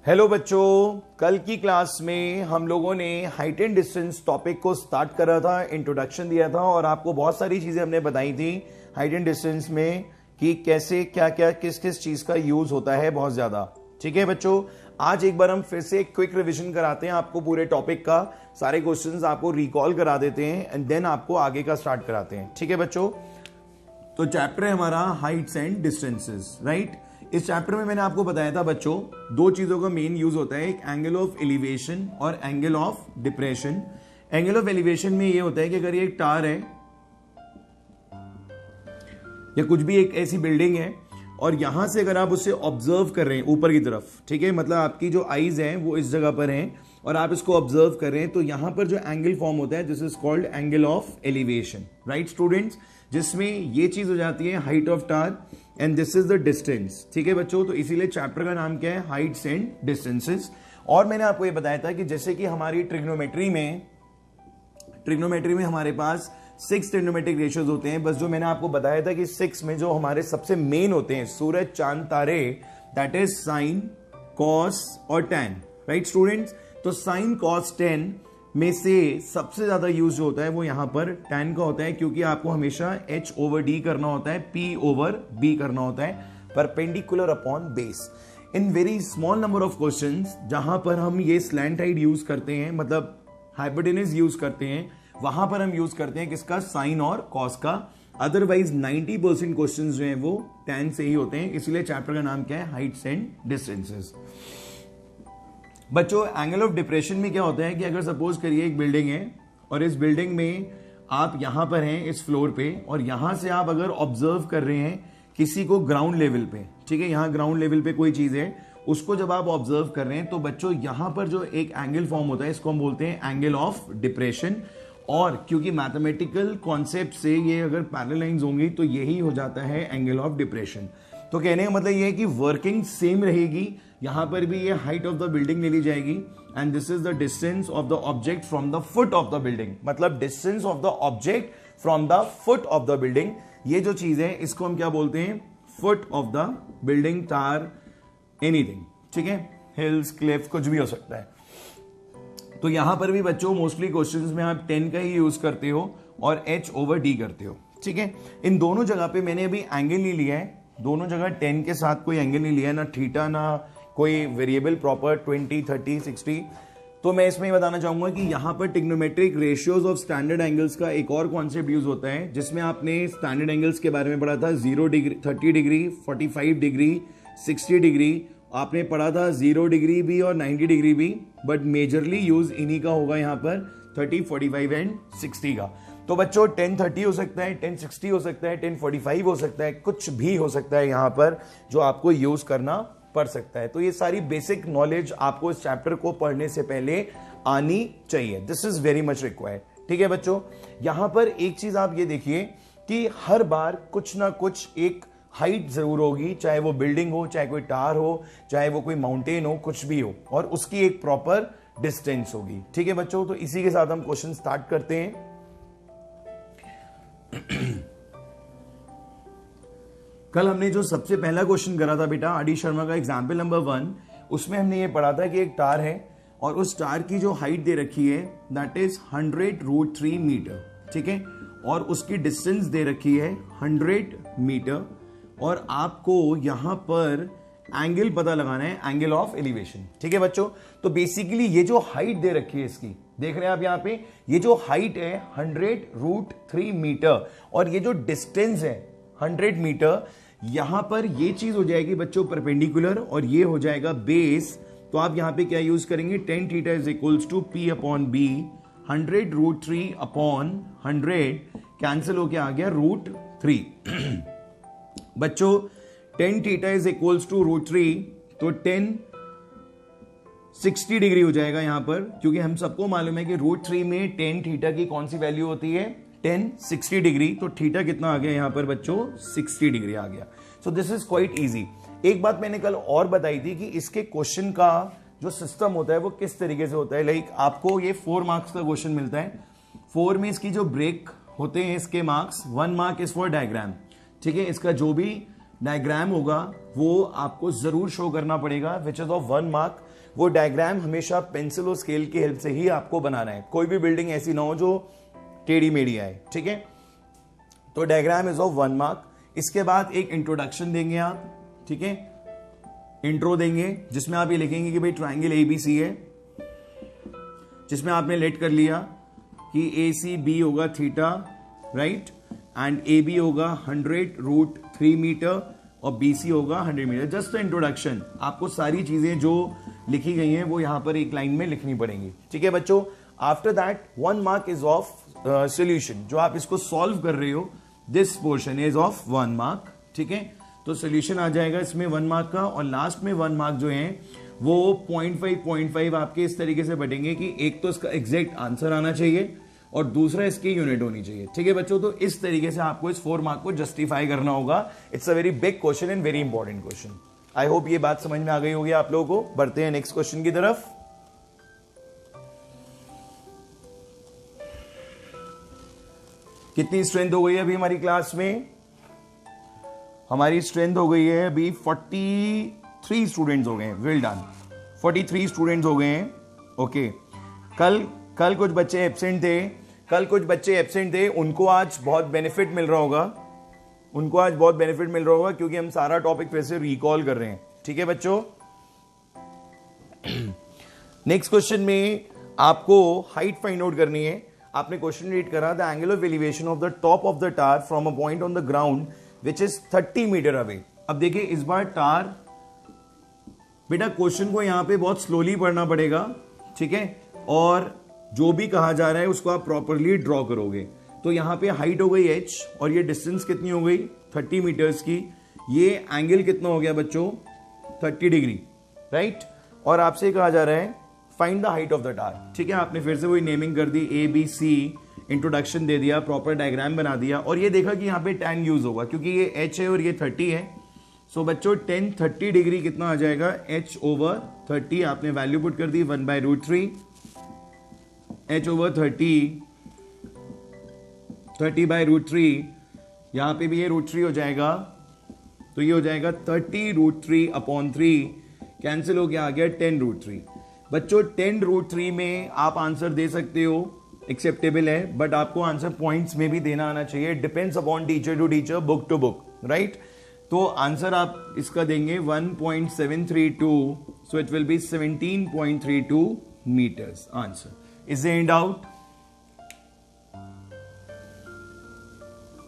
Hello बच्चों, कल की क्लास में हम लोगों ने हाइट एंड डिस्टेंस टॉपिक को स्टार्ट करा था, इंट्रोडक्शन दिया था और आपको बहुत सारी चीजें हमने बताई थी हाइट एंड डिस्टेंस में कि कैसे क्या क्या किस किस चीज का यूज होता है बहुत ज्यादा। ठीक है बच्चों, आज एक बार हम फिर से क्विक रिवीजन कराते हैं आपको पूरे टॉपिक का, सारे क्वेश्चंस आपको रिकॉल करा देते हैं एंड देन आपको आगे का स्टार्ट कराते हैं। ठीक है बच्चों, तो चैप्टर है हमारा हाइट्स एंड डिस्टेंसेस, राइट। इस चैप्टर में मैंने आपको बताया था बच्चों दो चीजों का मेन यूज होता है, एक एंगल ऑफ एलिवेशन और angle of depression. Angle of elevation में ये होता है कि अगर ये एक टावर है या कुछ भी एक ऐसी बिल्डिंग है और यहां से अगर आप उसे ऑब्जर्व कर रहे हैं ऊपर की तरफ, ठीक है, मतलब आपकी जो आईज हैं वो इस जगह पर हैं और आप इसको ऑब्जर्व कर रहे हैं, तो यहां पर जो एंगल फॉर्म होता है this is called angle of elevation, right students, जिसमें ये चीज हो जाती है height of tower and this is the distance. ठीक है बच्चों, तो इसीलिए चैप्टर का नाम क्या है, हाइट्स एंड डिस्टेंसेस। और मैंने आपको ये बताया था कि जैसे कि हमारी ट्रिग्नोमेट्री में हमारे पास 6 ट्रिग्नोमेट्रिक रेशियोज होते हैं, बस जो मैंने आपको बताया था कि 6 में जो हमारे सबसे मेन होते हैं सूरज चांद तारे, दैट इज साइन, कॉस और टैन, राइट स्टूडेंट्स। तो साइन कॉस टैन में से सबसे ज्यादा यूज जो होता है वो यहां पर टैन का होता है, क्योंकि आपको हमेशा h/d करना होता है, p/b करना होता है, perpendicular upon base. In very small number of questions जहां पर हम ये स्लैंटाइड यूज करते हैं, मतलब हाइपोटेनस यूज करते हैं, वहां पर हम यूज करते हैं किसका, साइन और कॉस का। अदरवाइज 90% क्वेश्चंस जो हैं वो टैन से ही होते हैं, इसलिए चैप्टर का नाम क्या है, हाइट्स एंड डिस्टेंसेस। बच्चों एंगल ऑफ डिप्रेशन में क्या होता है कि अगर सपोज करिए एक बिल्डिंग है और इस बिल्डिंग में आप यहां पर हैं इस फ्लोर पे और यहां से आप अगर ऑब्जर्व कर रहे हैं किसी को ग्राउंड लेवल पे, ठीक है, यहां ग्राउंड लेवल पे कोई चीज है, उसको जब आप ऑब्जर्व कर रहे हैं तो बच्चों यहां पर जो एक एंगल फॉर्म होता है इसको हम बोलते हैं एंगल ऑफ डिप्रेशन। और क्योंकि मैथमेटिकल कॉन्सेप्ट से ये अगर पैरेलल लाइंस होंगी तो यही हो जाता है एंगल ऑफ डिप्रेशन। तो कहने का मतलब ये है कि वर्किंग सेम रहेगी, यहां पर भी ये हाइट ऑफ द बिल्डिंग ले ली जाएगी and this is the distance of the object from the foot of the building, मतलब distance of the object from the foot of the building. ये जो चीज है इसको हम क्या बोलते हैं, foot of the building, tower, anything, ठीक है, हिल्स, क्लिफ, कुछ भी हो सकता है। तो यहां पर भी बच्चों मोस्टली क्वेश्चंस में आप 10 का ही यूज करते हो और h/d करते हो, ठीक है। इन दोनों जगह पे मैंने अभी एंगल नहीं लिया है, दोनों जगह 10 के साथ कोई एंगल नहीं लिया है, ना थीटा ना कोई वेरिएबल प्रॉपर 20, 30, 60। तो मैं इसमें बताना चाहूंगा कि यहां पर trigonometric ratios of standard angles का एक और कॉन्सेप्ट यूज होता है, जिसमें आपने स्टैंडर्ड एंगल्स के बारे में पढ़ा था, 0 डिग्री, 30 डिग्री, 45 डिग्री, 60 डिग्री, आपने पढ़ा था 0 डिग्री भी और 90 डिग्री भी, बट मेजरली यूज इन्हीं का होगा यहाँ पर 30, 45 एंड 60 का। तो बच्चों 1030 हो सकता है, 1060 हो सकता है, 1045 हो सकता है, कुछ भी हो सकता है यहाँ पर जो आपको यूज करना पड़ सकता है। तो ये सारी बेसिक नॉलेज आपको इस चैप्टर को पढ़ने से पहले आनी चाहिए, this is very much required. ठीक है बच्चों, यहां पर एक चीज आप ये देखिए कि हर बार कुछ ना कुछ एक हाइट जरूर होगी, चाहे वो बिल्डिंग हो, चाहे कोई टावर हो, चाहे वो कोई माउंटेन हो, कुछ भी हो, और उसकी एक प्रॉपर डिस्टेंस होगी। ठीक है बच्चों, तो इसी के साथ हम क्वेश्चन स्टार्ट करते हैं। कल हमने जो सबसे पहला क्वेश्चन करा था बेटा आर डी शर्मा का एग्जाम्पल नंबर 1, उसमें हमने ये पढ़ा था कि एक टावर है और उस टावर की जो हाइट दे रखी है दैट इज 100√3 मीटर, ठीक है, और उसकी डिस्टेंस दे रखी है 100 मीटर, और आपको यहां पर एंगल पता लगाना है, एंगल ऑफ एलिवेशन। ठीक है बच्चों, तो बेसिकली ये जो हाइट दे रखी है इसकी, देख रहे हैं आप यहां पे, ये जो हाइट है 100√3 मीटर और ये जो डिस्टेंस है 100 मीटर, यहां पर ये चीज हो जाएगी बच्चों परपेंडिकुलर और ये हो जाएगा बेस। तो आप यहां पे क्या यूज करेंगे, tan theta is equals to p/b, 100√3 upon 100 cancel होके आ गया √3। बच्चों tan theta is equals to √3, तो 1060 डिग्री हो जाएगा यहां पर, क्योंकि हम सबको मालूम है कि √3 में tan थीटा की कौन सी वैल्यू होती है, 1060 डिग्री। तो थीटा कितना आ गया यहां पर बच्चों, 60 डिग्री आ गया। So this is quite easy. एक बात मैंने कल और बताई थी कि इसके क्वेश्चन का जो सिस्टम होता है वो किस तरीके से होता है। लाइक आपको ये 4 मार्क्स का क्वेश्चन मिलता है, 4 में इसकी जो ब्रेक होते हैं इसके marks, 1 mark is for diagram, ठीक है, इसका जो भी डायग्राम होगा वो आपको जरूर शो करना पड़ेगा, विच इज ऑफ 1 मार्क। वो डायग्राम हमेशा पेंसिल और स्केल की हेल्प से ही आपको बनाना है। कोई भी बिल्डिंग ऐसी ना हो जो टेढ़ी मेढ़ी आए, ठीक है। तो डायग्राम इज ऑफ 1 मार्क। इसके बाद एक इंट्रोडक्शन देंगे आप, ठीक है, इंट्रो देंगे जिसमें आप ये लिखेंगे कि भाई ट्राइंगल ABC है, जिसमें आपने लेट कर लिया कि ACB होगा थीटा, राइट, एंड AB होगा 100√3 मीटर और BC होगा 100 मीटर। जस्ट इंट्रोडक्शन, आपको सारी चीजें जो लिखी गई हैं वो यहां पर एक लाइन में लिखनी पड़ेंगी, ठीक है बच्चों। After that 1 mark is of solution, जो आप इसको सॉल्व कर रहे हो, this portion is of 1 mark, ठीक है। तो सोल्यूशन आ जाएगा इसमें 1 मार्क का, और लास्ट में 1 मार्क जो है वो 0.5 आपके इस तरीके से बटेंगे कि एक तो इसका एग्जैक्ट आंसर आना चाहिए और दूसरा इसकी यूनिट होनी चाहिए, ठीक है बच्चों। तो इस तरीके से आपको इस 4 मार्क को जस्टिफाई करना होगा। It's a very big question and very important question. I hope ये बात समझ में आ गई होगी आप लोगों को। बढ़ते हैं नेक्स्ट क्वेश्चन की तरफ। कितनी स्ट्रेंथ हो गई है अभी हमारी क्लास में? हमारी स्ट्रेंथ हो गई है अभी 43 स्टूडेंट्स हो गए हैं। वेल डन, 43 स्टूडेंट्स हो गए हैं। ओके, कल कुछ बच्चे एब्सेंट थे, उनको आज बहुत बेनिफिट मिल रहा होगा, क्योंकि हम सारा टॉपिक फिर से रिकॉल कर रहे हैं, ठीक है बच्चों। नेक्स्ट क्वेश्चन में आपको हाइट फाइंड आउट करनी है। आपने क्वेश्चन रीड करा, the angle of elevation of the top of the tower from a point on the ground which is 30 metre away. अब देखिए इस बार टावर, बेटा क्वेश्चन को यहां पे बहुत स्लोली पढ़ना पड़ेगा, ठीक है, और जो भी कहा जा रहा है उसको आप प्रॉपरली ड्रॉ करोगे। तो यहां पे हाइट हो गई h और ये डिस्टेंस कितनी हो गई 30 मीटर्स की। ये एंगल कितना हो गया बच्चों 30 डिग्री, राइट। और आपसे कहा जा रहा है find the height of the tower, ठीक है। आपने फिर से वही नेमिंग कर दी, ABC, इंट्रोडक्शन दे दिया, प्रॉपर डायग्राम बना दिया, और ये देखा कि यहाँ पे tan यूज होगा क्योंकि ये h है और ये 30 है। सो बच्चों tan 30 डिग्री कितना आ जाएगा h/30। आपने वैल्यू पुट कर दी 1/√3, h/30, 30/√3, यहां पे भी ये √3 हो जाएगा, तो ये हो जाएगा 30√3/3, कैंसिल हो गया, आ गया 10√3। बच्चों 10√3 में आप आंसर दे सकते हो, एक्सेप्टेबल है, बट आपको आंसर पॉइंट्स में भी देना आना चाहिए। Depends upon teacher to teacher, book to book, right. तो आंसर आप इसका देंगे 1.732, so it will be 17.32 metres answer. Is there any doubt?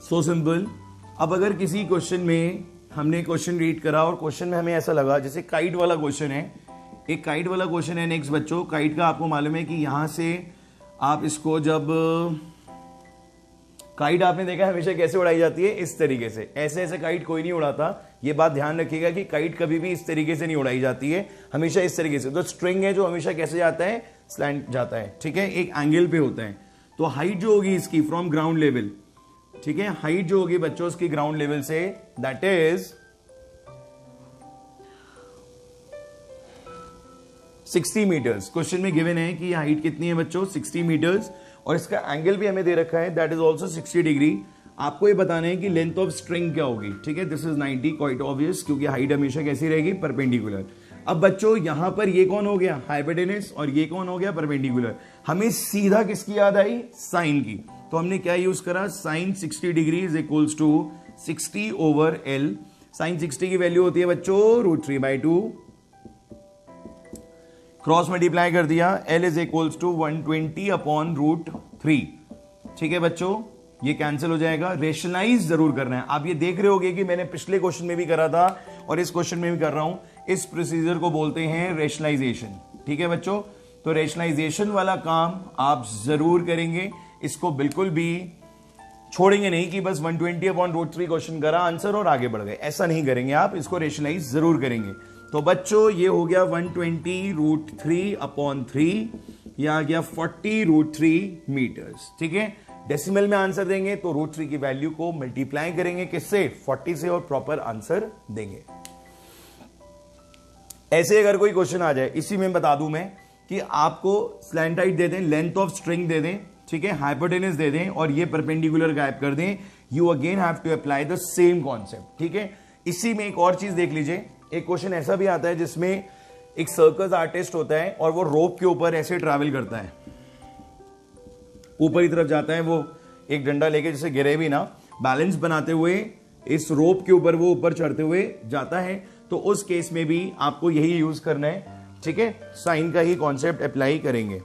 So simple. अब अगर किसी क्वेश्चन में हमने क्वेश्चन रीड करा और क्वेश्चन में हमें ऐसा लगा, जैसे काइट वाला क्वेश्चन है, एक काइट वाला क्वेश्चन है नेक्स्ट बच्चों। काइट का आपको मालूम है कि यहां से आप इसको, जब काइट आपने देखा हमेशा कैसे उड़ाई जाती है, इस तरीके से। ऐसे ऐसे काइट कोई नहीं उड़ाता, ये बात ध्यान रखिएगा कि काइट कभी भी इस तरीके से नहीं उड़ाई जाती है, हमेशा इस तरीके से। तो स्ट्रिंग है जो हमेशा कैसे जाता है, स्लैंट जाता है, ठीक है, एक एंगल पे होता है। तो हाइट जो होगी इसकी फ्रॉम ग्राउंड लेवल, ठीक है, हाइट जो होगी बच्चों उसकी ग्राउंड लेवल से, दैट इज 60 मीटर्स। क्वेश्चन में गिवन है कि हाइट कितनी है बच्चों 60 मीटर्स, और इसका एंगल भी हमें दे रखा है, दैट इज ऑल्सो 60 डिग्री। आपको ये बताना है कि लेंथ ऑफ स्ट्रिंग क्या होगी, ठीक है, दिस इज 90, क्वाइट ऑब्वियस, क्योंकि हाइट हमेशा कैसी रहेगी, परपेंडिकुलर। अब बच्चों यहां पर ये कौन हो गया, हाइपोटेनस, और ये कौन हो गया, परपेंडिकुलर। हमें सीधा किसकी याद आई, साइन की। तो हमने क्या यूज करा, sine 60 degree is equals to 60/L। Sine 60 की वैल्यू होती है बच्चों √3/2, क्रॉस मल्टीप्लाई कर दिया, L इज इक्वल्स टू 120/√3, ठीक है बच्चों, ये कैंसिल हो जाएगा। रेशनलाइज जरूर करना है। आप ये देख रहे होगे कि मैंने पिछले क्वेश्चन में भी करा था और इस क्वेश्चन में भी कर रहा हूं। इस प्रोसीजर को बोलते हैं रेशनलाइजेशन, ठीक है बच्चों। तो रेशनलाइजेशन वाला काम आप जरूर करेंगे, इसको बिल्कुल भी छोड़ेंगे नहीं कि बस 120/√3 क्वेश्चन करा आंसर और आगे बढ़ गए, ऐसा नहीं करेंगे आप, इसको रेशनलाइज जरूर करेंगे। तो बच्चों ये हो गया 120√3/3, ये आ गया 40√3 मीटर्स, ठीक है। डेसिमल में आंसर देंगे तो √3 की वैल्यू को मल्टीप्लाई करेंगे किससे, 40 से, और प्रॉपर आंसर देंगे। ऐसे अगर कोई क्वेश्चन आ जाए, इसी में बता दूं मैं कि आपको स्लैंट हाइट दे दें, लेंथ ऑफ स्ट्रिंग दे दें, ठीक है, हाइपोटेनस दे दें, और ये परपेंडिकुलर गायब कर दें, you again have to apply the same concept, ठीक है। इसी में एक और चीज देख लीजिए, एक क्वेश्चन ऐसा भी आता है जिसमें एक सर्कस आर्टिस्ट होता है और वो रोप के ऊपर ऐसे ट्रैवल करता है, ऊपर की तरफ जाता है, वो एक डंडा लेके जिसे गिरे भी ना, बैलेंस बनाते हुए इस रोप के ऊपर वो ऊपर चढ़ते हुए जाता है। तो उस केस में भी आपको यही यूज करना है, ठीक है, साइन का ही कॉन्सेप्ट अप्लाई करेंगे।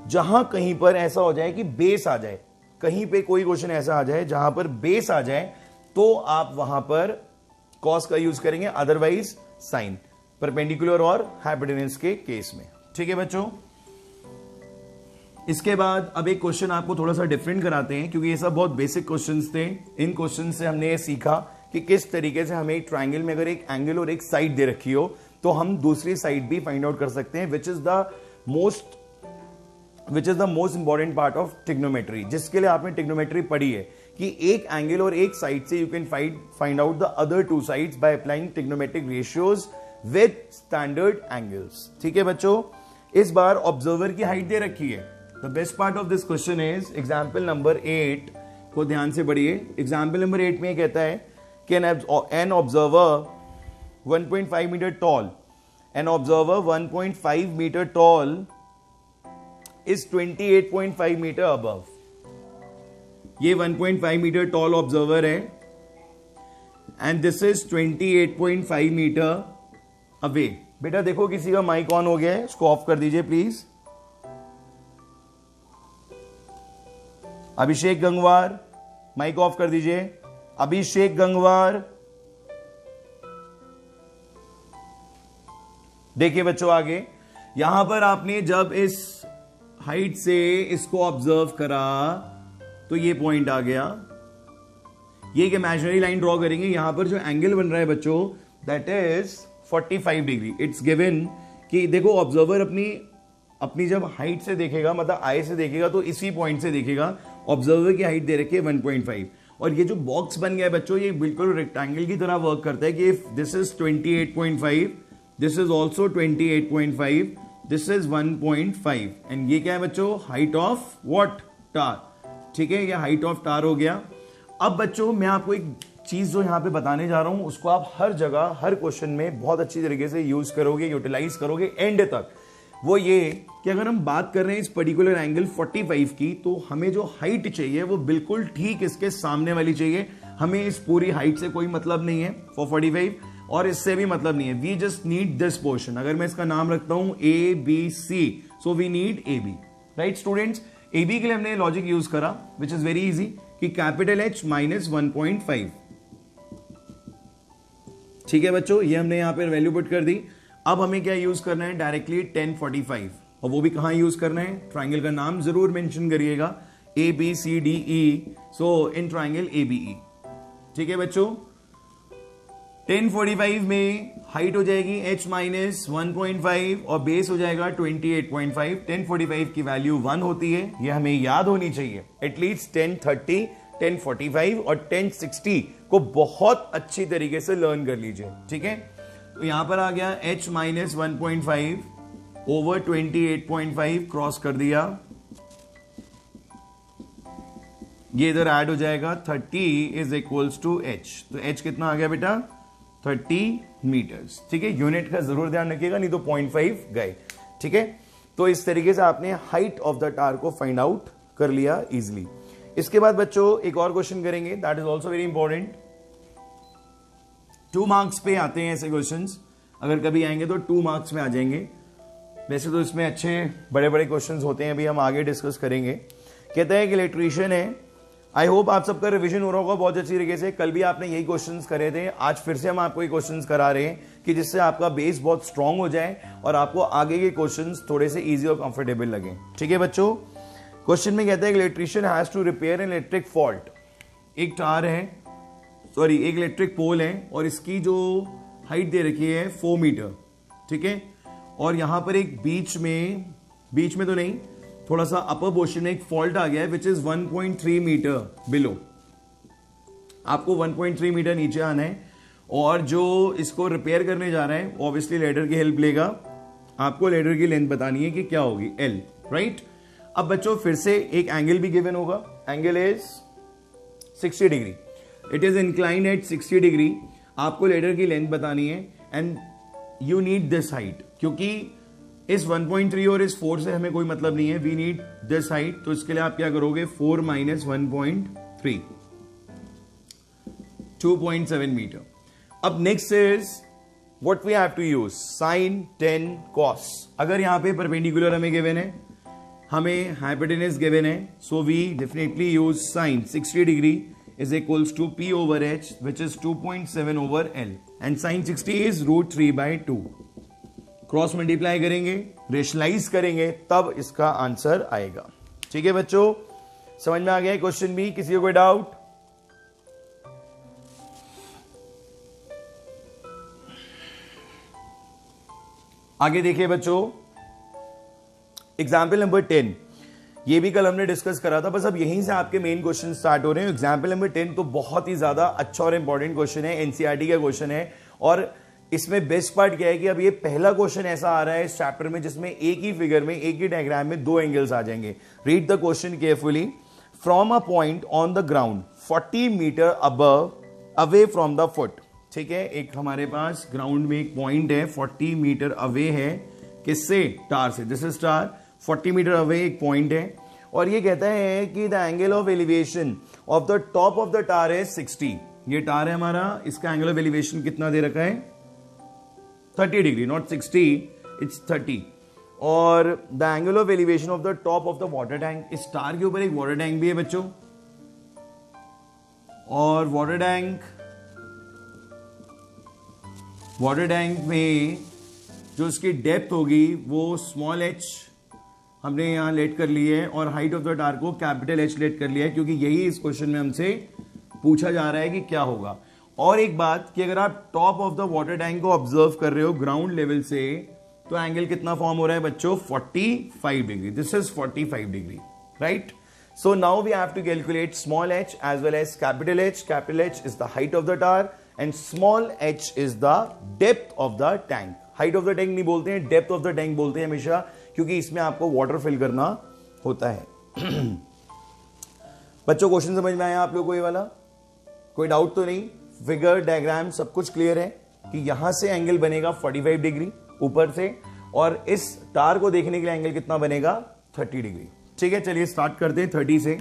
जहां कहीं पर ऐसा हो जाए कि बेस आ जाए, कहीं पे कोई क्वेश्चन ऐसा आ जाए जहां पर बेस आ जाए, तो आप वहां पर कॉस का यूज करेंगे, अदरवाइज साइन, परपेंडिकुलर और हाइपोटेन्यूज के केस में। ठीक है बच्चों, इसके बाद अब एक क्वेश्चन आपको थोड़ा सा डिफरेंट कराते हैं, क्योंकि ये सब बहुत बेसिक क्वेश्चंस थे। इन क्वेश्चन से हमने ये सीखा कि किस तरीके से हमें एक ट्राइंगल में अगर एक एंगल और एक साइड दे रखी हो तो हम दूसरी साइड भी फाइंड आउट कर सकते हैं, which is the most important part of trigonometry, जिसके लिए आपने ट्रिग्नोमेट्री पढ़ी है कि एक एंगल और एक साइड से you can find out the other two sides by applying trigonometric ratios with standard angles. ठीक है बच्चों, इस बार ऑब्जर्वर की हाइट दे रखी है। The best part of this question is example number 8 को ध्यान से पढ़िए। एग्जाम्पल नंबर 8 में कहता है कि an observer 1.5 metre tall, an observer 1.5 metre tall is 28.5 metre above. ये 1.5 मीटर टॉल ऑब्जर्वर है and this is 28.5 metre away. बेटा देखो किसी का माइक ऑन हो गया है, इसको ऑफ कर दीजिए please. Abhishek Gangwar, mic off कर दीजिए। अभिषेक गंगवार, देखिए बच्चों आगे, यहां पर आपने जब इस हाइट से इसको ऑब्जर्व करा तो ये पॉइंट आ गया। ये एक इमेजिनरी लाइन ड्रॉ करेंगे, यहां पर जो एंगल बन रहा है बच्चों that is 45 degree. It's given कि देखो ऑब्जर्वर अपनी जब हाइट से देखेगा, मतलब आई से देखेगा, तो इसी पॉइंट से देखेगा। ऑब्जर्वर की हाइट दे रखी है 1.5 और ये जो बॉक्स बन गया है बच्चों, ये बिल्कुल रेक्टेंगल की तरह वर्क करता है कि if this is 28.5, this is also 28.5, this is 1.5 and ये क्या है बच्चों, हाइट ऑफ व्हाट, टार। ठीक है, ये हाइट ऑफ टार हो गया। अब बच्चों मैं आपको एक चीज जो यहां पे बताने जा रहा हूं, उसको आप हर जगह हर क्वेश्चन में बहुत अच्छी तरीके से यूज करोगे, यूटिलाइज करोगे एंड तक। वो ये कि अगर हम बात कर रहे हैं इस पर्टिकुलर एंगल 45 की, तो हमें जो हाइट चाहिए वो बिल्कुल ठीक इसके सामने वाली चाहिए। हमें इस पूरी हाइट से कोई मतलब नहीं है फॉर 45 और इससे भी मतलब नहीं है। We just need this portion. अगर मैं इसका नाम रखता हूं A B C, so we need A B, right students. A B के लिए हमने लॉजिक यूज करा विच इज वेरी इजी कि कैपिटल H माइनस 1.5। ठीक है बच्चों, ये हमने यहां पर वैल्यू पुट कर दी। अब हमें क्या यूज करना है, डायरेक्टली 1045, और वो भी कहां यूज करना है, ट्राइंगल का नाम जरूर मेंशन करिएगा, A B C D E, so in triangle A B E. ठीक है बच्चों, 1045 में हाइट हो जाएगी h माइनस 1.5 और बेस हो जाएगा 28.5। 1045 की वैल्यू 1 होती है, ये हमें याद होनी चाहिए। एटलीस्ट 1030, 1045 और 1060 को बहुत अच्छी तरीके से लर्न कर लीजिए। ठीक है, तो यहां पर आ गया h माइनस 1.5 ओवर 28.5 क्रॉस कर दिया, ये इधर ऐड हो जाएगा। 30 इज इक्वल्स टू h, तो h कितना आ गया बेटा, 30 मीटर्स। ठीक है, यूनिट का जरूर ध्यान रखिएगा, नहीं तो 0.5 गए। ठीक है, तो इस तरीके से आपने हाइट ऑफ द टार को फाइंड आउट कर लिया इजिली। इसके बाद बच्चों एक और क्वेश्चन करेंगे, that is also very important. 2 marks पे आते हैं ऐसे क्वेश्चंस, अगर कभी आएंगे तो 2 मार्क्स में आ जाएंगे। वैसे तो इसमें अच्छे बड़े बड़े क्वेश्चंस होते हैं, अभी हम आगे डिस्कस करेंगे। कहता है कि इलेक्ट्रीशियन है। आई होप आप सबका रिवीजन हो रहा होगा बहुत अच्छी तरीके से। कल भी आपने यही क्वेश्चंस करे थे, आज फिर से हम आपको ये क्वेश्चंस करा रहे हैं कि जिससे आपका बेस बहुत स्ट्रांग हो जाए और आपको आगे के क्वेश्चंस थोड़े से इजी और कंफर्टेबल लगे। ठीक है बच्चों, क्वेश्चन में कहता है electrician has to repair an electric fault. एक तार है, सॉरी एक इलेक्ट्रिक पोल है और इसकी जो हाइट दे रखी है 4 मीटर। ठीक है, और यहां पर एक बीच में तो नहीं, थोड़ा सा अपर पोर्शन में एक फॉल्ट आ गया है विच इज 1.3 मीटर बिलो। आपको 1.3 मीटर नीचे आना है और जो इसको रिपेयर करने जा रहा है ऑब्वियसली लेडर की हेल्प लेगा। आपको लेडर की लेंथ बतानी है कि क्या होगी, L, राइट। अब बच्चों फिर से एक एंगल भी गिवन होगा, angle is 60 degree. It is inclined at 60 degree. आपको लेडर की लेंथ बतानी है and you need this height, क्योंकि इस 1.3 और इस 4 से हमें कोई मतलब नहीं है, वी नीड दिस हाइट। तो इसके लिए आप क्या करोगे, 4 माइनस 1.3, 2.7 मीटर। अब next is what we have to use, sine 10 cos. अगर यहां पे परपेंडिकुलर हमें गिवन है, हमें हाइपोटेनस गिवन है, so we definitely use sine 60 degree is equals to P over H, which is 2.7 over L, and sin 60 is √3/2। Cross multiply करेंगे, rationalise करेंगे, तब इसका आंसर आएगा। ठीक है बच्चों, समझ में आ गया क्वेश्चन भी? किसी को कोई डाउट? आगे देखिए बच्चों, एग्जाम्पल नंबर 10, ये भी कल हमने डिस्कस करा था, बस अब यहीं से आपके मेन क्वेश्चन स्टार्ट हो रहे हैं। एग्जाम्पल नंबर 10 तो बहुत ही ज्यादा अच्छा और इंपॉर्टेंट क्वेश्चन है, एनसीईआरटी का क्वेश्चन है, और इसमें बेस्ट पार्ट क्या है कि अब ये पहला क्वेश्चन ऐसा आ रहा है इस चैप्टर में जिसमें एक ही फिगर में, एक ही डायग्राम में 2 एंगल्स आ जाएंगे। Read the question carefully. From a point on the ground 40 metre above away from the foot. ठीक है, एक हमारे पास ग्राउंड में एक पॉइंट है, 40 मीटर अवे है, किससे? टार से। This is tower, 40 metre away एक पॉइंट है, और ये कहता है कि the angle of elevation of the top of the tower है 60। ये टार है हमारा, इसका एंगल ऑफ एलिवेशन कितना दे रखा है? 30 डिग्री, नॉट 60, इट्स 30। और the angle of elevation of the top of the water tank, इस टार के ऊपर एक वाटर टैंक भी है बच्चों, और वाटर टैंक में जो उसकी डेप्थ होगी वो स्मॉल h हमने यहां लेट कर ली है, और हाइट ऑफ द टार को कैपिटल H लेट कर लिया है, क्योंकि यही इस क्वेश्चन में हमसे पूछा जा रहा है कि क्या होगा। और एक बात कि अगर आप top of the water tank को ऑब्जर्व कर रहे हो ग्राउंड लेवल से, तो एंगल कितना फॉर्म हो रहा है बच्चों? 45 degree. This is 45 degree, right? So now we have to calculate small h as well as capital H। कैपिटल H is the height of the tower and small h is the depth of the tank. Height of the tank नहीं बोलते हैं, depth of the tank बोलते हैं हमेशा, क्योंकि इसमें आपको वाटर फिल करना होता है। बच्चों क्वेश्चन समझ में आया आप लोगों को ये वाला? कोई डाउट तो नहीं? फिगर, डायग्राम सब कुछ क्लियर है कि यहां से एंगल बनेगा 45 डिग्री ऊपर से, और इस टार को देखने के लिए एंगल कितना बनेगा? 30 डिग्री। ठीक है, चलिए स्टार्ट करते हैं 30 से।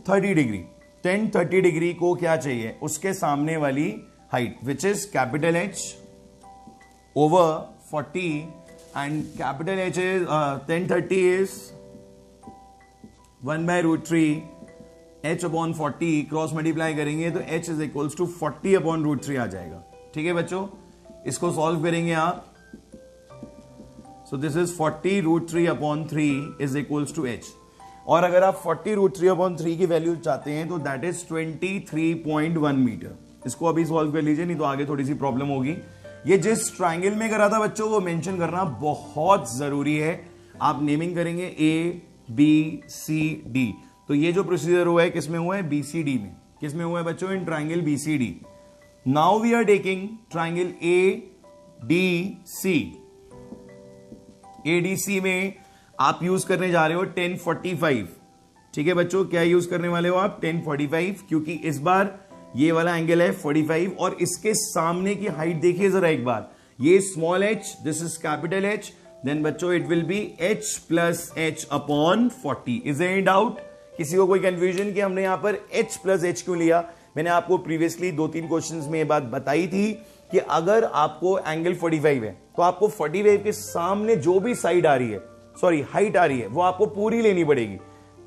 30 डिग्री को क्या चाहिए? उसके सामने वाली height, which is capital H over 40, and capital H is 1030 is 1/√3 h upon 40। Cross multiply करेंगे तो h is equals to 40 upon √3 आ जाएगा। ठीक है बच्चों, इसको सॉल्व करेंगे आप, so this is 40 √3 upon 3 is equals to h। और अगर आप 40 √3 upon 3 की वैल्यू चाहते हैं तो दैट इज 23.1 मीटर। इसको अभी सॉल्व कर लीजिए, नहीं तो आगे थोड़ी सी प्रॉब्लम होगी। ये जिस ट्राइंगल में करा था बच्चों, वो मेंशन करना बहुत जरूरी है। आप नेमिंग करेंगे ABCD, तो ये जो प्रोसीजर हुआ है किसमें हुआ है? BCD में। किसमें हुआ है बच्चों? In triangle BCD। Now we are taking triangle ADC। ADC में आप यूज करने जा रहे हो 1045। ठीक है बच्चों, क्या यूज करने वाले हो आप? 1045, क्योंकि इस बार ये वाला एंगल है 45, और इसके सामने की हाइट देखिए जरा एक बार, ये small h, this is capital H, then बच्चों it will be h plus h upon 40। Is any doubt? किसी को कोई कंफ्यूजन कि हमने यहां पर h प्लस h क्यों लिया? मैंने आपको प्रीवियसली 2-3 क्वेश्चंस में ये बात बताई थी कि अगर आपको एंगल 45 है तो आपको 45 के सामने जो भी साइड आ रही है, सॉरी हाइट आ रही है, वो आपको पूरी लेनी पड़ेगी।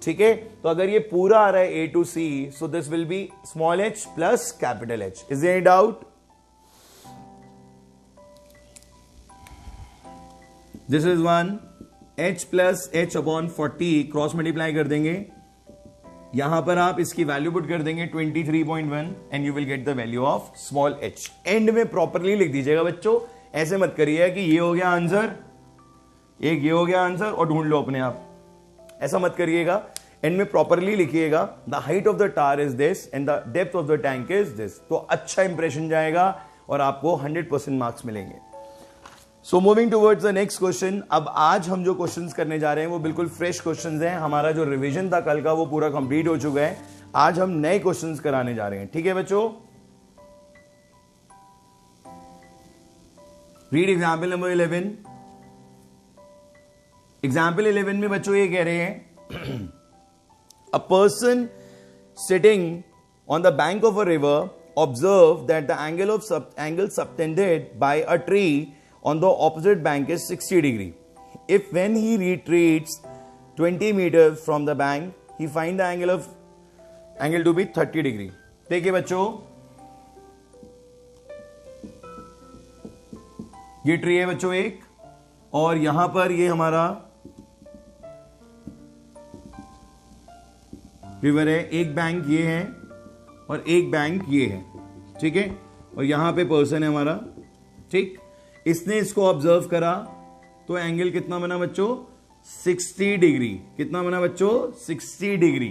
ठीक है, तो अगर ये पूरा आ रहा है A to C, so this will be small h plus capital H। Is any doubt? This is 1 h plus h upon 40, cross multiply कर देंगे, यहां पर आप इसकी वैल्यू पुट कर देंगे 23.1 and you will get the value of small h। And में properly लिख दीजिएगा बच्चों, ऐसे मत करिए कि ये हो गया आंसर, एक ये हो गया आंसर और ढूंढ लो अपने आप, ऐसा मत करिएगा। एंड में प्रॉपरली लिखिएगा the height of the tar is this and the depth of the tank is this, तो अच्छा इंप्रेशन जाएगा और आपको 100% मार्क्स मिलेंगे। So moving towards the next question. अब आज हम जो क्वेश्चंस करने जा रहे हैं वो बिल्कुल फ्रेश क्वेश्चंस हैं। हमारा जो रिवीजन था कल का वो पूरा कंप्लीट हो चुका है। आज हम नए क्वेश्चंस कराने जा रहे हैं। ठीक है बच्चों, रीड एग्जाम्पल नंबर 11। एग्जाम्पल 11 में बच्चों ये कह रहे हैं a person sitting on the bank of a river observe that the angle subtended bye a tree on the opposite bank is 60 degree. If when he retreats 20 meters from the bank, he find the angle to be 30 degree. देखिए बच्चों, ये tree है बच्चों एक, और यहां पर ये हमारा रिवर है। एक बैंक ये है और एक बैंक ये है, ठीक है, और यहां पे पर्सन है हमारा, ठीक। इसने इसको ऑब्जर्व करा तो एंगल कितना बना बच्चों? 60 डिग्री। कितना बना बच्चों? 60 डिग्री।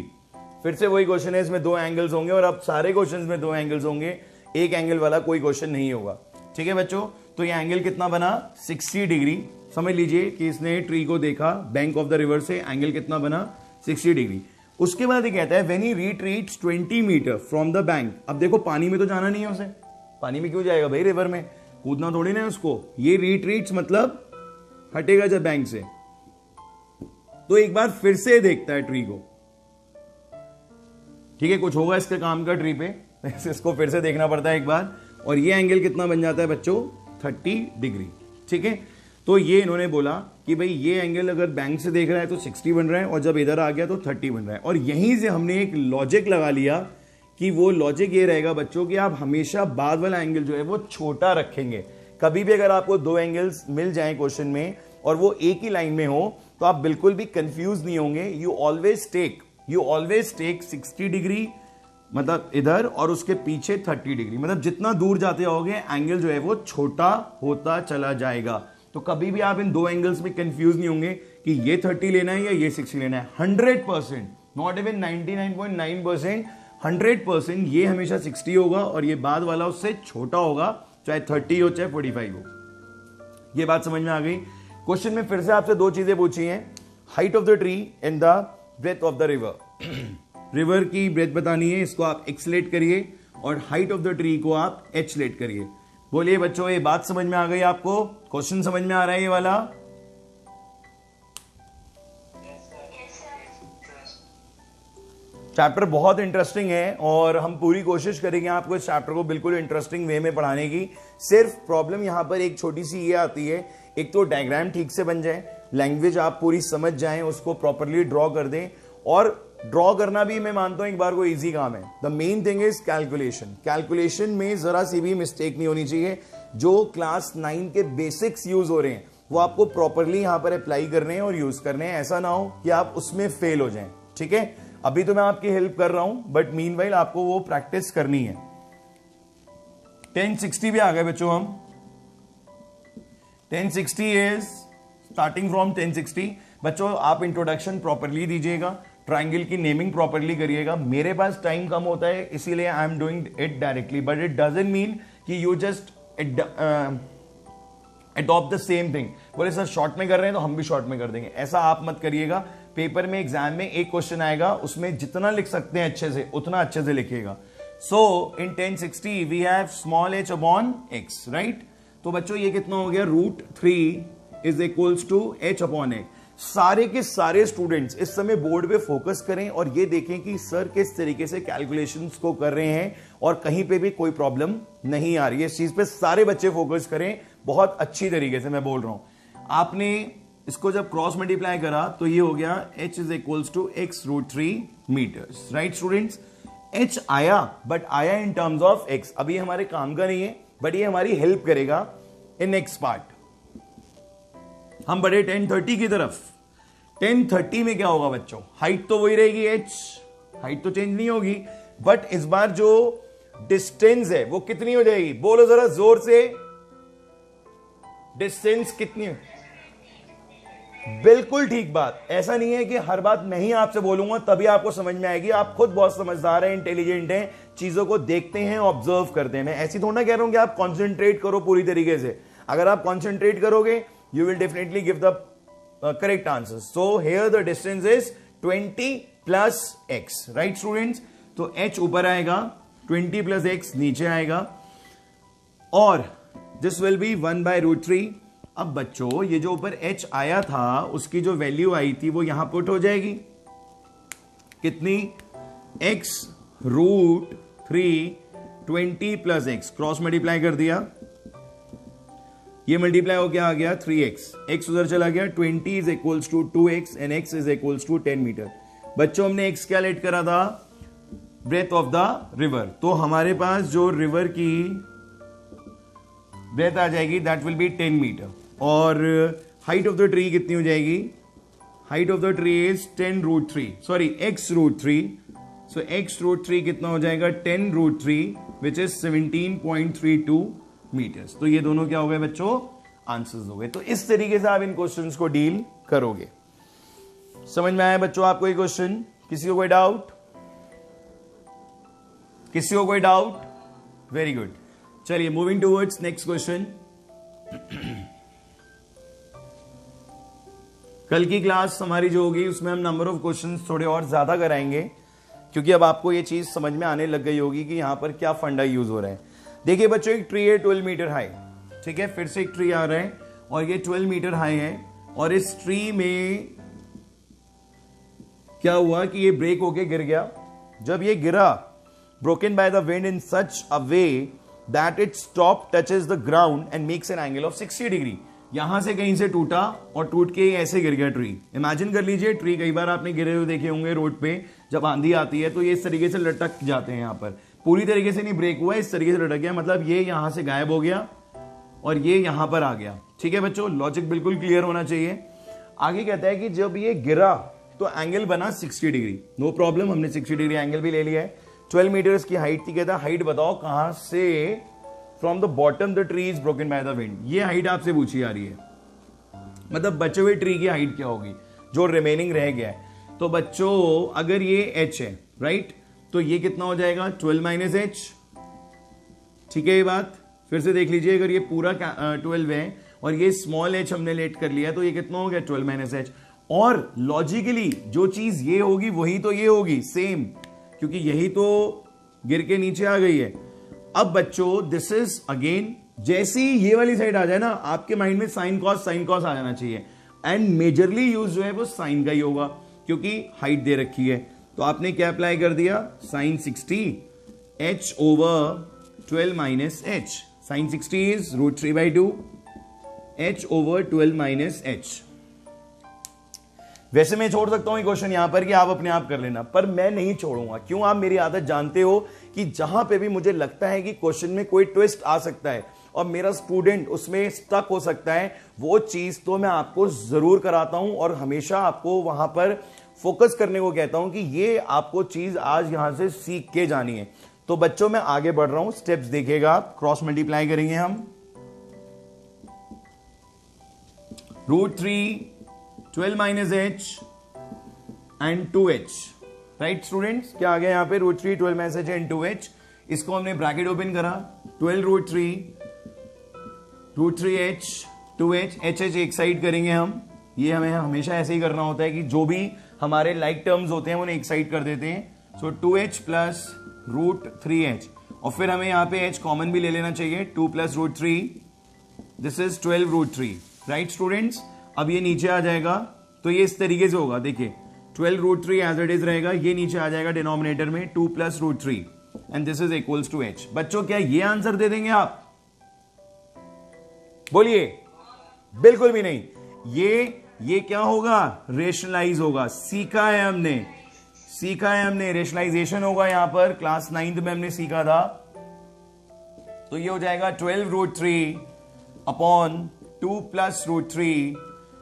फिर से वही क्वेश्चन है, इसमें दो एंगल्स होंगे और अब सारे क्वेश्चंस में दो एंगल्स होंगे, एक एंगल वाला कोई क्वेश्चन नहीं होगा, ठीक है बच्चों। तो ये एंगल कितना बना? 60 डिग्री। समझ लीजिए कि इसने ट्री को देखा बैंक ऑफ द रिवर से, एंगल कितना बना? 60 डिग्री। उसके बाद ये कहता है when he retreats 20 metre from the bank. अब देखो पानी में तो जाना नहीं है उसे, पानी में क्यों जाएगा भाई, रिवर में कूदना थोड़ी ना है उसको। ये रिट्रीट्स मतलब हटेगा जब बैंक से, तो एक बार फिर से देखता है ट्री को, ठीक है, कुछ होगा इसके काम का ट्री पे, इसको फिर से देखना पड़ता है एक बार, और ये एंगल कितना बन जाता है बच्चों? 30 डिग्री, ठीक है। तो ये इन्होंने बोला कि भाई ये एंगल अगर बैंक से देख रहा है तो 60 बन रहा है, और जब इधर आ गया तो 30 बन रहा है। और यहीं से हमने एक लॉजिक लगा लिया कि वो लॉजिक ये रहेगा बच्चों कि आप हमेशा बाद वाला एंगल जो है वो छोटा रखेंगे। कभी भी अगर आपको दो एंगल्स मिल जाएं क्वेश्चन में और वो एक ही लाइन में हो तो आप बिल्कुल भी कंफ्यूज नहीं होंगे। यू ऑलवेज टेक 60 डिग्री मतलब इधर, और उसके पीछे 30 डिग्री, मतलब जितना दूर जाते होगे एंगल जो है वो छोटा होता चला जाएगा। तो कभी भी आप इन दो एंगल्स में कंफ्यूज नहीं होंगे कि ये 30 लेना है या ये 60 लेना है। 100%, नॉट इवन 99.9%, 100% ये हमेशा 60 होगा और ये बाद वाला उससे छोटा होगा, चाहे 30 हो चाहे 45 हो। ये बात समझ में आ गई। क्वेश्चन में फिर से आपसे दो चीजें पूछी हैं, height of the tree and the breadth of the river. River की ब्रेथ बतानी है, इसको आप एक्स लेट करिए, और हाइट ऑफ द ट्री को आप एच लेट करिए। बोलिए बच्चों, ये बात समझ में आ गई आपको? क्वेश्चन समझ में आ रहा है ये वाला? चैप्टर बहुत इंटरेस्टिंग है और हम पूरी कोशिश करेंगे आपको इस चैप्टर को बिल्कुल इंटरेस्टिंग वे में पढ़ाने की। सिर्फ प्रॉब्लम यहां पर एक छोटी सी ये आती है, एक तो डायग्राम ठीक से बन जाए, लैंग्वेज आप पूरी समझ जाएं, उसको प्रॉपरली ड्रॉ कर दें। और ड्रॉ करना भी मैं मानता हूं एक बार कोई इजी काम है। The main thing is calculation में जरा सी भी मिस्टेक नहीं होनी चाहिए। जो क्लास 9 के बेसिक्स यूज हो रहे हैं वो आपको प्रॉपरली यहां पर अप्लाई करने हैं और यूज करने हैं। ऐसा ना हो कि आप उसमें फेल हो जाएं, ठीक है। अभी तो मैं आपकी हेल्प कर रहा हूं, बट मीनवाइल आपको वो प्रैक्टिस करनी है। 1060 भी आ गए बच्चों हम। 1060 इज स्टार्टिंग फ्रॉम 1060। बच्चों आप इंट्रोडक्शन प्रॉपरली दीजिएगा, ट्राइंगल की नेमिंग प्रॉपरली करिएगा। मेरे पास टाइम कम होता है इसीलिए I am doing it directly, but it doesn't mean कि you just adopt the same thing. बोले सर शॉर्ट में कर रहे हैं तो हम भी शॉर्ट में कर देंगे, ऐसा आप मत करिएगा। पेपर में एग्जाम में एक क्वेश्चन आएगा, उसमें जितना लिख सकते हैं अच्छे से उतना अच्छे से लिखिएगा। So in 1060 we have small h upon x, right. तो बच्चों ये कितना हो गया? √3 is equals to h upon x। सारे के सारे स्टूडेंट्स इस समय बोर्ड पे फोकस करें और ये देखें कि सर किस तरीके से कैलकुलेशंस को कर रहे हैं और कहीं पे भी कोई प्रॉब्लम नहीं आ रही है। इस चीज पे सारे बच्चे फोकस करें, बहुत अच्छी तरीके से मैं बोल रहा हूं। आपने इसको जब क्रॉस मल्टीप्लाई करा तो ये हो गया h is equals to x √3 metres, right students. h आया, बट आया इन टर्म्स ऑफ x। अभी हमारे काम का नहीं है, बट ये हमारी हेल्प करेगा इन नेक्स्ट पार्ट। हम बढ़े 1030 की तरफ। 1030 में क्या होगा बच्चों? हाइट तो वही रहेगी h, हाइट तो चेंज नहीं होगी, बट इस बार जो डिस्टेंस है वो कितनी हो जाएगी? बोलो जरा जोर से, डिस्टेंस कितनी? बिल्कुल ठीक बात। ऐसा नहीं है कि हर बात मैं ही आपसे बोलूंगा तभी आपको समझ में आएगी। आप खुद बहुत समझदार हैं, इंटेलिजेंट हैं, चीजों को देखते हैं, ऑब्जर्व करते हैं। मैं ऐसी थोड़ा ना कह रहा हूं कि आप कॉन्सेंट्रेट करो पूरी तरीके से। अगर आप कॉन्सेंट्रेट करोगे you will definitely give the correct answers. So here the distance is 20 plus x, right students? तो h ऊपर आएगा, 20 plus x नीचे आएगा, और दिस विल बी 1/√3। अब बच्चों ये जो ऊपर h आया था उसकी जो वैल्यू आई थी वो यहां पुट हो जाएगी, कितनी, x√3 20 + x, क्रॉस मल्टीप्लाई कर दिया, ये मल्टीप्लाई हो क्या आ गया 3x, x उधर चला गया, 20 = 2x एंड x = 10 मीटर। बच्चों हमने x क्या लेट करा था, ब्रेथ ऑफ द रिवर, तो हमारे पास जो रिवर की ब्रेथ आ जाएगी दैट विल बी 10 मीटर। और हाइट ऑफ द ट्री कितनी हो जाएगी, height of the tree is 10√3, sorry x√3, so x√3 कितना हो जाएगा 10√3 विच इज 17.32 मीटर्स। तो ये दोनों क्या हो गए बच्चों, आंसर्स हो गए। तो इस तरीके से आप इन क्वेश्चंस को डील करोगे। समझ में आया बच्चों आपको ये क्वेश्चन, किसी को कोई डाउट, किसी को कोई डाउट, वेरी गुड। चलिए मूविंग टूवर्ड्स नेक्स्ट क्वेश्चन। कल की क्लास हमारी जो होगी उसमें हम नंबर ऑफ क्वेश्चंस थोड़े और ज्यादा कराएंगे, क्योंकि अब आपको ये चीज समझ में आने लग गई होगी कि यहां पर क्या फंडा यूज हो रहा है। देखिए बच्चों एक ट्री है 12 मीटर हाई, ठीक है, फिर से एक ट्री आ रहा है और ये 12 मीटर हाई है, और इस ट्री में क्या हुआ कि ये ब्रेक होके गिर गया। जब ये गिरा, broken by the wind in such a way that its top touches the ground and makes an angle of 60 degree. यहां से कहीं से टूटा और टूट के ऐसे गिर गया ट्री। इमेजिन कर लीजिए ट्री, कई बार आपने गिरे हुए देखे होंगे रोड पे, जब आंधी आती है तो ये इस तरीके से लटक जाते हैं, यहां पर पूरी तरीके से नहीं ब्रेक हुआ, इस तरीके से लटक गया, मतलब ये यहां से गायब हो गया और ये यहां पर आ गया। ठीक है बच्चों, लॉजिक बिल्कुल क्लियर होना चाहिए। आगे कहता है कि जब ये गिरा तो एंगल बना 60 डिग्री, नो प्रॉब्लम, हमने 60 डिग्री एंगल भी ले लिया है। 12 मीटर्स की हाइट थी, कहता है हाइट बताओ कहां से, from the bottom the tree is broken by the wind. ये हाइट आपसे पूछी जा रही है, मतलब बचे हुए ट्री की हाइट क्या होगी जो रिमेनिंग रह गया है। तो बच्चों अगर ये h है, राइट, तो ये कितना हो जाएगा 12 - h, ठीक है। ये बात फिर से देख लीजिए, अगर ये पूरा 12 है और ये स्मॉल h हमने लेट कर लिया तो ये कितना हो गया 12 - h। और लॉजिकली जो चीज ये होगी वही तो ये होगी सेम, क्योंकि यही तो गिर के नीचे आ गई है। अब बच्चों दिस इज अगेन, जैसे ही ये वाली साइड आ जाए ना आपके माइंड में साइन कॉस आ जाना चाहिए, एंड मेजरली यूज जो है वो साइन का ही होगा, क्योंकि हाइट दे रखी है। तो आपने क्या अप्लाई कर दिया, sine 60 h/12 - h, sine 60 is √3/2 h/12 - h। वैसे मैं छोड़ सकता हूं ये क्वेश्चन यहां पर कि आप अपने आप कर लेना, पर मैं नहीं छोड़ूंगा। क्यों, आप मेरी आदत जानते हो कि जहां पे भी मुझे लगता है कि क्वेश्चन में कोई ट्विस्ट आ सकता है और मेरा स्टूडेंट उसमें स्टक हो सकता है, वो चीज तो मैं आपको जरूर कराता हूं और हमेशा आपको वहां पर फोकस करने को कहता हूं कि ये आपको चीज आज यहां से सीख के जानी है। तो बच्चों मैं आगे बढ़ रहा हूं, स्टेप्स देखिएगा आप, क्रॉस मल्टीप्लाई करेंगे हम, √3 12 - h and 2h, right students, क्या आ गया यहां पे √3 12 - h एंड 2h। इसको हमने ब्रैकेट ओपन करा, 12√3 √3h 2h, h एक साइड करेंगे हम, ये हमें हमेशा ऐसे ही करना होता है कि जो भी हमारे लाइक टर्म्स होते हैं उन्हें एक साइड कर देते हैं। सो 2h प्लस √3h, और फिर हमें यहां पे h कॉमन भी ले लेना चाहिए, 2 + √3, दिस इज 12√3, राइट स्टूडेंट्स। अब ये नीचे आ जाएगा तो ये इस तरीके से होगा, देखिए 12√3 एज इट इज रहेगा, ये नीचे आ जाएगा डिनोमिनेटर में 2 + √3 and this is equals to h। बच्चों क्या ये आंसर दे देंगे आप, बोलिए, बिल्कुल भी नहीं। ये क्या होगा, रेशनलाइज होगा, सीखा है हमने रेशनलाइजेशन होगा यहां पर, क्लास 9th में हमने सीखा था। तो ये हो जाएगा 12√3 अपॉन 2 + √3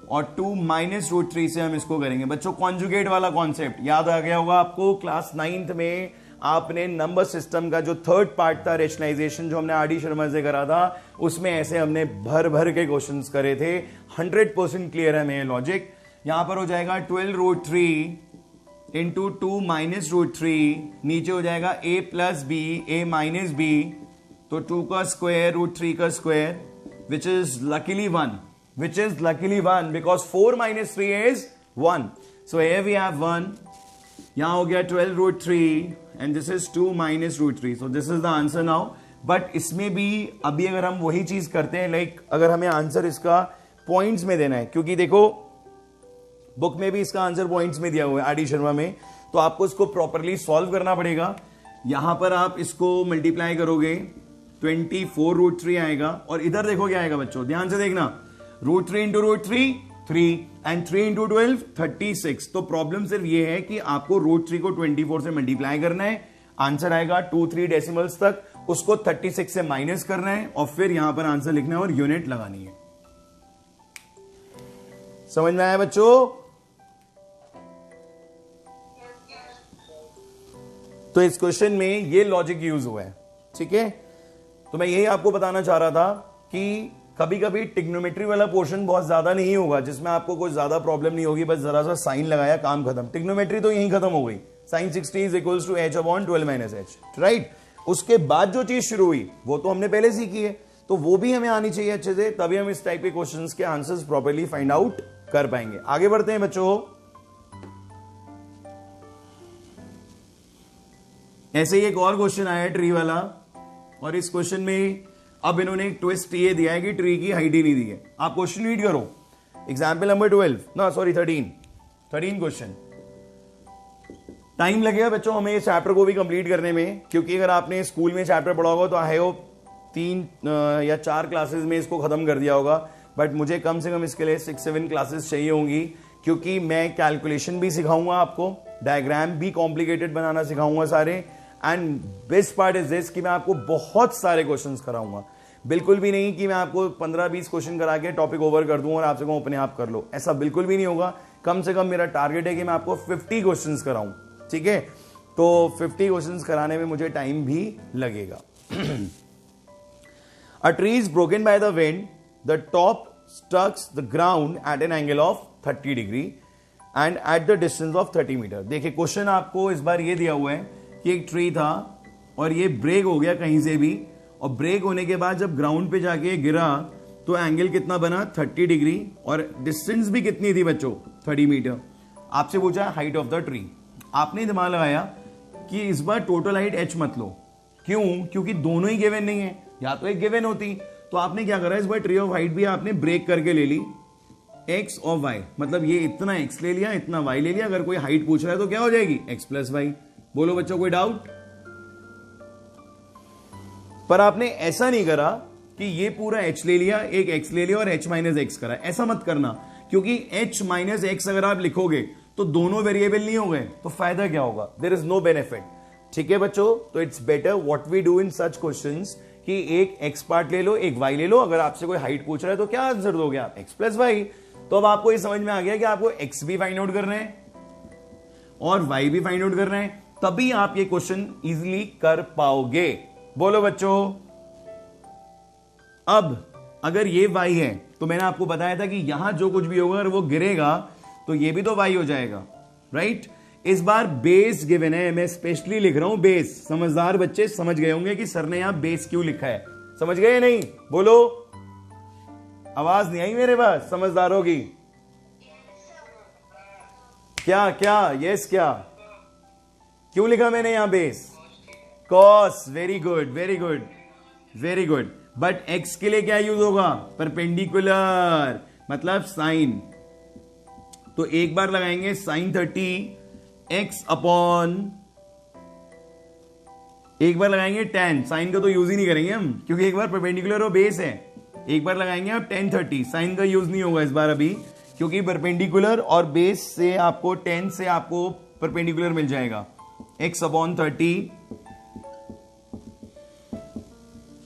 और 2 - √3 से हम इसको करेंगे। बच्चों कॉन्जुगेट वाला कॉन्सेप्ट याद आ गया होगा आपको, क्लास 9th में आपने नंबर सिस्टम का जो थर्ड पार्ट था रेशनलाइजेशन, जो हमने आर.डी. शर्मा से करा था, उसमें ऐसे हमने भर के क्वेश्चंस करे थे। 100% क्लियर है मेरे लॉजिक। यहां पर हो जाएगा 12√3 इंटू 2 - √3, नीचे हो जाएगा a + b a - b, तो 2 का स्क्वायर √3 का square, which is luckily 1 because 4 - 3 is 1. So here we have 1. यहां हो गया 12√3 and this is 2 - √3. So this is the answer now. But इसमें भी अभी अगर हम वही चीज करते हैं, लाइक अगर हमें आंसर इसका पॉइंट्स में देना है, क्योंकि देखो बुक में भी इसका आंसर पॉइंट्स में दिया हुआ है आर.डी. शर्मा में, तो आपको इसको प्रॉपरली सॉल्व करना पड़ेगा। यहां पर आप इसको मल्टीप्लाई करोगे 24√3 आएगा, और इधर देखो क्या आएगा बच्चों, ध्यान से देखना, √3 इंटू √3 3 एंड 3 इंटू 12 36। तो प्रॉब्लम सिर्फ ये है कि आपको √3 को 24 से मल्टीप्लाई करना है, आंसर आएगा 2-3 डेसिमल्स तक, उसको 36 से माइनस करना है और फिर यहां पर आंसर लिखना है और यूनिट लगानी है। समझ में आया बच्चों? तो इस क्वेश्चन में ये लॉजिक यूज हुआ है, ठीक है। तो मैं यही आपको बताना चाह रहा था कि कभी कभी टिग्नोमेट्री वाला पोर्शन बहुत ज्यादा नहीं होगा, जिसमें आपको कोई ज्यादा प्रॉब्लम नहीं होगी, बस जरा सा साइन लगाया, काम खत्म। टिग्नोमेट्री तो यही खत्म हो गई, sine 60 is equals to h/12 - h, right. उसके बाद जो चीज शुरू हुई वो तो हमने पहले सीखी है, तो वो भी हमें आनी चाहिए अच्छे से, तभी हम इस टाइप के क्वेश्चंस के आंसर्स प्रॉपर्ली फाइंड आउट कर पाएंगे। आगे बढ़ते हैं बच्चों। ऐसे ही एक और क्वेश्चन आया है ट्री वाला, और इस क्वेश्चन में अब इन्होंने एक ट्विस्ट ये दिया है कि ट्री की हाइट ही नहीं दी है। आप क्वेश्चन रीड करो, एग्जाम्पल नंबर 13 क्वेश्चन। टाइम लगेगा बच्चों हमें इस चैप्टर को भी कंप्लीट करने में, क्योंकि अगर आपने स्कूल में चैप्टर पढ़ा होगा तो आई होप 3 या 4 क्लासेस में इसको खत्म कर दिया होगा, बट मुझे कम से कम इसके लिए 6-7 क्लासेस चाहिए होंगी, क्योंकि मैं कैलकुलेशन भी सिखाऊंगा आपको, डायग्राम भी कॉम्प्लिकेटेड बनाना सिखाऊंगा सारे, and best part is this कि मैं आपको बहुत सारे क्वेश्चंस कराऊंगा। बिल्कुल भी नहीं कि मैं आपको 15-20 क्वेश्चन करा के टॉपिक ओवर कर दूं और आपसे कहूं अपने आप कर लो, ऐसा बिल्कुल भी नहीं होगा। कम से कम मेरा टारगेट है कि मैं आपको 50 क्वेश्चंस कराऊं, ठीक है। तो 50 क्वेश्चंस कराने में मुझे टाइम भी लगेगा। A tree is broken by the wind, the top strikes the ground at an angle of 30 degree and at the distance of 30 metre. देखिए क्वेश्चन आपको इस बार ये दिया हुआ है कि एक ट्री था और ये ब्रेक हो गया कहीं से भी, और ब्रेक होने के बाद जब ग्राउंड पे जाके गिरा तो एंगल कितना बना 30 डिग्री, और डिस्टेंस भी कितनी थी बच्चों 30 मीटर। आपसे पूछा हाइट ऑफ द ट्री, आपने दिमाग लगाया कि इस बार टोटल हाइट h मत लो, क्यों? क्योंकि दोनों ही गिवन नहीं है, या तो एक गिवन होती। तो आपने क्या करा, इस बार ट्री ऑफ हाइट भी आपने ब्रेक करके ले ली, x और y, मतलब ये इतना x ले लिया, इतना y ले लिया। अगर कोई हाइट पूछ रहा है तो क्या हो जाएगी x + y। बोलो बच्चों कोई डाउट? पर आपने ऐसा नहीं करा कि ये पूरा h ले लिया, एक x ले लिया और h - x करा, ऐसा मत करना, क्योंकि h - x अगर आप लिखोगे तो दोनों वेरिएबल नहीं हो गए, तो फायदा क्या होगा? देयर इज नो बेनिफिट, ठीक है बच्चों। तो it's better what we do in such questions कि एक x पार्ट ले लो, एक y ले लो। अगर आपसे कोई हाइट पूछ रहा है तो क्या आंसर दोगे आप? x + y। तो अब आपको ये समझ में आ गया कि आपको x भी फाइंड आउट करना है और y भी फाइंड आउट करना है, तभी आप ये क्वेश्चन इजीली कर पाओगे। बोलो बच्चों। अब अगर ये y है तो मैंने आपको बताया था कि यहां जो कुछ भी होगा अगर वो गिरेगा तो ये भी तो y हो जाएगा, राइट। इस बार बेस गिवन है, मैं स्पेशली लिख रहा हूं बेस। समझदार बच्चे समझ गए होंगे कि सर ने यहां बेस क्यों लिखा है, समझ गए नहीं? बोलो, आवाज नहीं आई मेरे पास समझदारों की? क्या क्या यस क्या? क्यों लिखा मैंने यहां base? Cos. Very good very good very good. But x के लिए क्या यूज होगा? परपेंडिकुलर, मतलब साइन। तो एक बार लगाएंगे साइन 30 x अपॉन, एक बार लगाएंगे tan। साइन का तो यूज ही नहीं करेंगे हम, क्योंकि एक बार परपेंडिकुलर और बेस है। एक बार लगाएंगे आप tan 30, साइन का यूज नहीं होगा इस बार अभी, क्योंकि परपेंडिकुलर और बेस से आपको tan से आपको परपेंडिकुलर मिल जाएगा। x अपॉन 30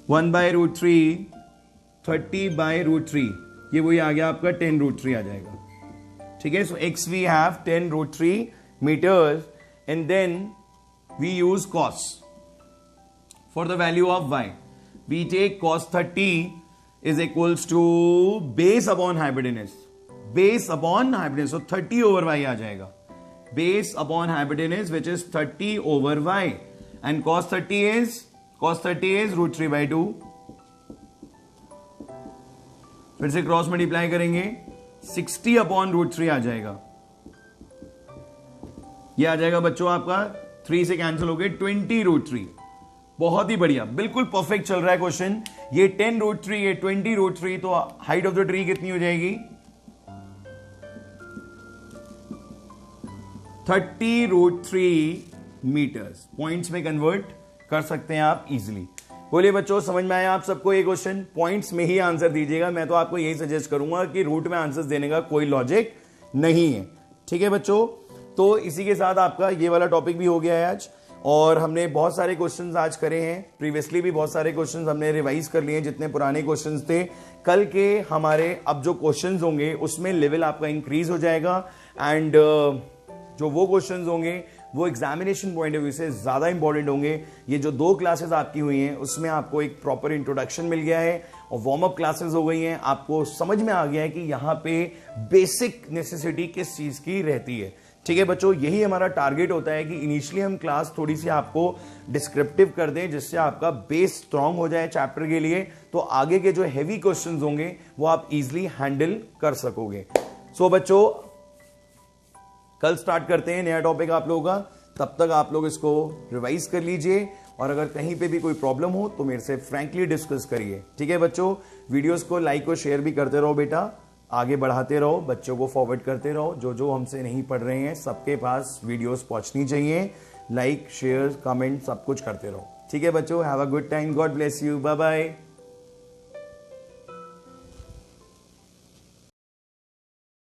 1/√3 30/√3, ये वही आ गया आपका 10√3 आ जाएगा, ठीक है। So x we have 10√3 meters, and then we use cos for the value of y. We take cos 30 is equals to base upon hypotenuse, base upon hypotenuse, so 30 over y आ जाएगा, base upon hypotenuse which is 30 over y, and cos 30 is √3/2। फिर से cross multiply करेंगे, 60 upon √3 आ जाएगा। ये आ जाएगा बच्चों आपका 3 से कैंसिल हो गए 20√3, बहुत ही बढ़िया, बिल्कुल परफेक्ट चल रहा है क्वेश्चन। ये 10√3, ये 20√3, तो हाइट ऑफ द ट्री कितनी हो जाएगी? 30√3 मीटर्स। पॉइंट्स में कन्वर्ट कर सकते हैं आप इजीली। बोलिए बच्चों, समझ में आया आप सबको ये क्वेश्चन? पॉइंट्स में ही आंसर दीजिएगा। मैं तो आपको यही सजेस्ट करूंगा कि रूट में आंसर्स देने का कोई लॉजिक नहीं है। ठीक है बच्चों, तो इसी के साथ आपका ये वाला टॉपिक भी हो गया है आज। और हमने बहुत सारे क्वेश्चंस आज करे हैं, प्रीवियसली भी बहुत सारे क्वेश्चंस हमने रिवाइज कर लिए हैं जितने पुराने क्वेश्चंस थे। कल के हमारे अब जो क्वेश्चंस होंगे उसमें लेवल आपका इंक्रीज हो जाएगा एंड जो वो क्वेश्चंस होंगे वो एग्जामिनेशन पॉइंट ऑफ व्यू से ज्यादा इंपॉर्टेंट होंगे। ये जो 2 क्लासेस आपकी हुई हैं उसमें आपको एक प्रॉपर इंट्रोडक्शन मिल गया है और वार्म अप क्लासेस हो गई हैं। आपको समझ में आ गया है कि यहां पे बेसिक नेसेसिटी किस चीज की रहती है। ठीक है बच्चों, यही हमारा टारगेट होता है कि इनिशियली हम क्लास थोड़ी सी आपको डिस्क्रिप्टिव कर दें जिससे आपका बेस स्ट्रांग हो जाए चैप्टर के लिए, तो आगे के जो हैवी क्वेश्चंस होंगे वो आप इजीली हैंडल कर सकोगे। सो बच्चों, कल स्टार्ट करते हैं नया टॉपिक आप लोगों का। तब तक आप लोग इसको रिवाइज कर लीजिए और अगर कहीं पे भी कोई प्रॉब्लम हो तो मेरे से फ्रैंकली डिस्कस करिए। ठीक है बच्चों, वीडियोस को लाइक और शेयर भी करते रहो बेटा, आगे बढ़ाते रहो, बच्चों को फॉरवर्ड करते रहो। जो जो हमसे नहीं पढ़ रहे हैं सबके पास वीडियोस पहुंचनी चाहिए। लाइक शेयर कमेंट सब कुछ करते रहो। ठीक है बच्चों, have a good time, God bless you, bye bye.